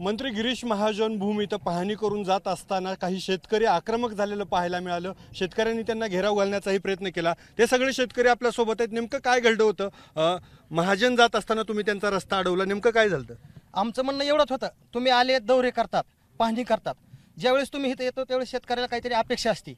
मंत्री गिरीश महाजन भूमी इथं पाहणी करून जात असताना काही शेतकरी आक्रमक झालेलं पाहायला मिळालं। शेतकऱ्यांनी त्यांना घेराव घालण्याचाही प्रयत्न केला। ते सगळे शेतकरी आपल्या सोबत आहेत। नेमकं काय घडलं होतं? महाजन जात असताना तुम्ही त्यांचा रस्ता अडवला, नेमकं काय झालं? आमचं म्हणणं एवढंच होतं, तुम्ही आले दौरे करतात, पाहणी करतात, ज्यावेळेस तुम्ही इथे येतो त्यावेळेस शेतकऱ्याला काहीतरी अपेक्षा असते।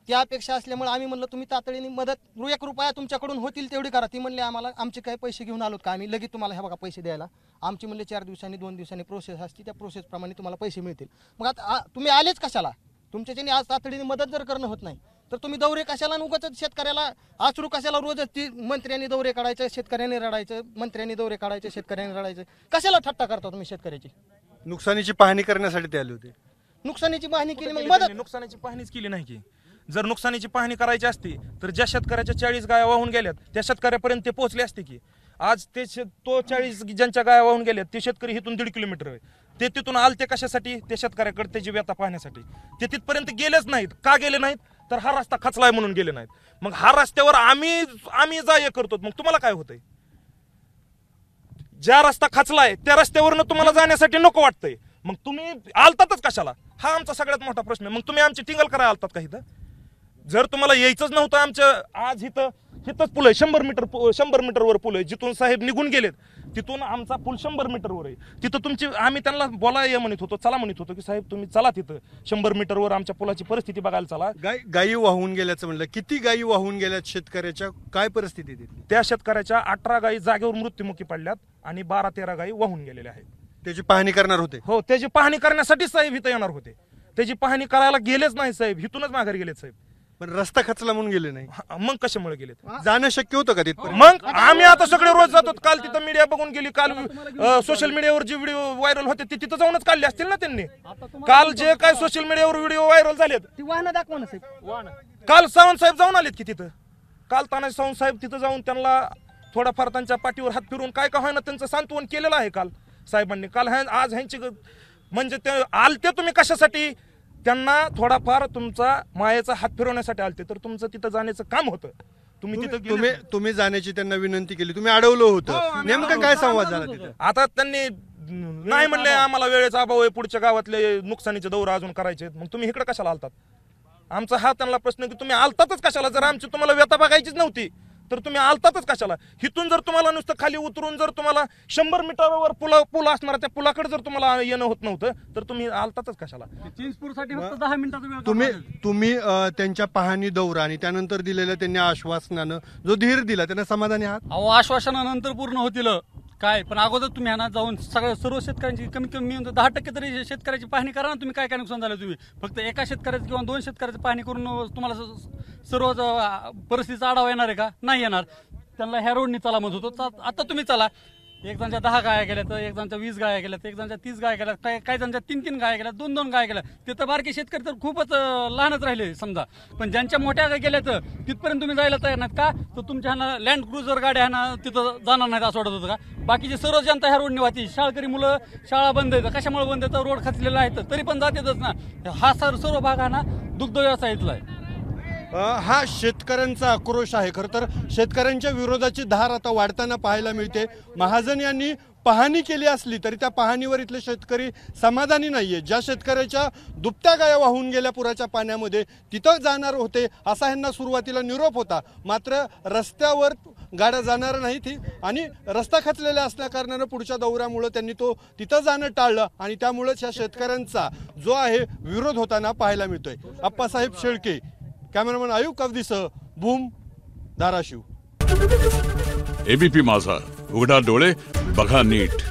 त्या अपेक्षा असल्यामुळे आम्ही म्हणलं तुम्ही तातडीने मदत ₹1 रुपया तुमच्याकडून होतील तेवढी करा। ती म्हणले आम्हाला आमचे काही पैसे घेऊन आलोत का आम्ही लगेच तुम्हाला हे बघा पैसे द्यायला, आमची म्हणले 4 दिवसांनी 2 दिवसांनी प्रोसेस असते, त्या प्रोसेसप्रमाणे तुम्हाला पैसे मिळतील। मग आता तुम्ही आलेच कशाला? तुमच्याच्याने आज तातडीने मदत जर करणं होत नाही तर तुम्ही दौरे कशाला? उगाच शेतकऱ्याला आसरू कशाला? रोजच ती मंत्र्यांनी दौरे काढायचे, शेतकऱ्यांनी रडायचं, मंत्र्यांनी दौरे काढायचे, शेतकऱ्यांनी रडायचं, कशाला थट्टा करता तुम्ही शेतकऱ्याची? नुकसानीची पाहणी करण्यासाठी ते आले होते। नुकसानीची पाहणी केली, मग मदत नुकसानीची पाहणीच केली नाही की? जर नुकसानीची पाहणी करायची असती तर ज्या शेतकऱ्याच्या 40 गाया वाहून गेल्यात त्या शेतकऱ्यापर्यंत ते पोहोचले असते की? आज ते तो 40 ज्यांच्या गाया वाहून गेल्यात ते शेतकरी इथून 1.5 किलोमीटर आहे, ते तिथून आलते कशासाठी? त्या शेतकऱ्याकडे त्याची व्यथा पाहण्यासाठी। ते तिथपर्यंत गेलेच नाहीत। का गेले नाहीत? तर हा रस्ता खचलाय म्हणून गेले नाहीत। मग हा रस्त्यावर आम्ही जा करतो, मग तुम्हाला काय होतंय? ज्या रस्ता खचलाय त्या रस्त्यावरनं तुम्हाला जाण्यासाठी नको वाटतंय, मग तुम्ही आलतातच कशाला? हा आमचा सगळ्यात मोठा प्रश्न आहे। मग तुम्ही आमची टिंगल करायला आलतात का इथं? जर तुम्हाला यायचंच नव्हतं आमच्या, आज इथंच पूल आहे, 100 मीटरवर पूल आहे, जिथून साहेब निघून गेलेत तिथून आमचा पूल 100 मीटरवर आहे। तिथं तुमची आम्ही त्यांना बोलायला म्हणत होतो, चला म्हणत होतो की साहेब तुम्ही चला तिथं 100 मीटरवर आमच्या पुलाची परिस्थिती बघायला चला। गायी वाहून गेल्याचं म्हणलं, किती गायी वाहून गेल्यात शेतकऱ्याच्या? काय परिस्थिती तिथली? त्या शेतकऱ्याच्या 18 गायी जागेवर मृत्युमुखी पडल्यात आणि 12-13 गायी वाहून गेलेल्या आहेत। त्याची पाहणी करणार होते? हो, त्याची पाहणी करण्यासाठी साहेब इथं येणार होते। त्याची पाहणी करायला गेलेच नाही साहेब, इथूनच माघारी गेलेत साहेब। पण रस्ता खचला म्हणून गेले नाही? मग कशामुळे गेलेत? जाणं शक्य होतं का तिथपर्यंत? मग आम्ही आता सगळे रोज जातो। काल तिथं मीडिया बघून गेली, काल सोशल मीडियावर जे व्हिडिओ व्हायरल होते ते तिथं जाऊनच काढले असतील ना त्यांनी। काल जे काय सोशल मीडियावर व्हिडिओ व्हायरल झालेत ती वाहनं दाखवा ना साहेब। काल सावंत साहेब जाऊन आलेत की तिथं? काल तानाजी सावंत साहेब तिथं जाऊन त्यांना थोडाफार त्यांच्या पाठीवर हात फिरून काय का होईना त्यांचं सांत्वन केलेलं आहे काल साहेबांनी। काल आज ह्यांची म्हणजे ते आलते तुम्ही कशासाठी? त्यांना थोडाफार तुमचा मायेचा हात फिरवण्यासाठी आलते, तर तुमचं तिथं जाण्याचं काम होतं। तुम्ही जाण्याची त्यांना विनंती केली, तुम्ही अडवलं होतं, नेमकं काय संवाद झाला तिथे? आता त्यांनी नाही म्हणले आम्हाला वेळेचा अभाव आहे, पुढच्या गावातले नुकसानीचे दौरे अजून करायचे, मग तुम्ही इकडे कशाला आलतात? आमचा हा त्यांना प्रश्न की तुम्ही आलतातच कशाला? जर आमची तुम्हाला व्यथा बघायचीच नव्हती तर तुम्ही आलतातच कशाला? इथून जर तुम्हाला नुसतं खाली उतरून जर तुम्हाला 100 मीटरवर पूल असणार त्या पुलाकडे जर तुम्हाला येणं होत नव्हतं तर तुम्ही आलतातच कशाला? चिंचपूरसाठी फक्त 10 मिनिटाचा वेळ तुम्ही त्यांच्या पाहणी दौरा आणि त्यानंतर दिलेल्या त्यांनी आश्वासनानं जो धीर दिला त्यांना समाधानी आहात? अहो, आश्वासनानंतर पूर्ण होतील काय, पण अगोदर तुम्ही ह्यांना जाऊन सर्व शेतकऱ्यांची कमीत कमी 10% तरी शेतकऱ्याची पाहणी करा ना। तुम्ही काय काय नुकसान झालं? तुम्ही फक्त एका शेतकऱ्याचं किंवा 2 शेतकऱ्याची पाहणी करून तुम्हाला सर्व परिस्थितीचा आढावा येणार आहे का? नाही येणार। त्यांना ह्या रोडनी चला म्हणत होतो, आता तुम्ही चला। एक जणांच्या 10 गाया गेल्या, तर एक जणांच्या 20 गाया गेल्या, एक जणांच्या 30 गाया गेल्या, काही जणांच्या 3-3 गाया गेल्या, 2-2 गाया गेल्या। ते तर बारके शेतकरी तर खूपच लहानच राहिले समजा, पण ज्यांच्या मोठ्या गेल्या तर तिथपर्यंत तुम्ही जायला तयार नाहीत का? तर तुमच्या लँड क्रुझर गाड्या तिथं जाणार नाहीत असं वाटत होतं का? बाकीचे सर्व जनता ह्या रोडने वाहती, शाळकरी मुलं शाळा बंद आहेत, कशामुळे बंद आहेत? रोड खचलेला आहे तरी पण जातेच ना। हा सर्व भाग हा ना दुग्ध व्यवसायातला आहे। हा शेतकऱ्यांचा आक्रोश आहे। खरं तर शेतकऱ्यांच्या विरोधाची धार आता वाढताना पाहायला मिळते। महाजन यांनी पाहणी केली असली तरी त्या पाहणीवर इथले शेतकरी समाधानी नाहीये। ज्या शेतकऱ्याच्या दुभत्या गाया वाहून गेल्या पुराच्या पाण्यामध्ये तिथं जाणार होते असा ह्यांना सुरुवातीला निरोप होता, मात्र रस्त्यावर गाड्या जाणार नाहीत आणि रस्ता खचलेला असल्या कारणानं पुढच्या दौऱ्यामुळे त्यांनी तिथं जाणं टाळलं आणि त्यामुळेच या शेतकऱ्यांचा जो आहे विरोध होताना पाहायला मिळतोय। अप्पासाहेब शेळके, कॅमेरामन आयुब कवदीसह, भूम, धाराशिव। एबीपी माझा, उघडा डोळे बघा नीट।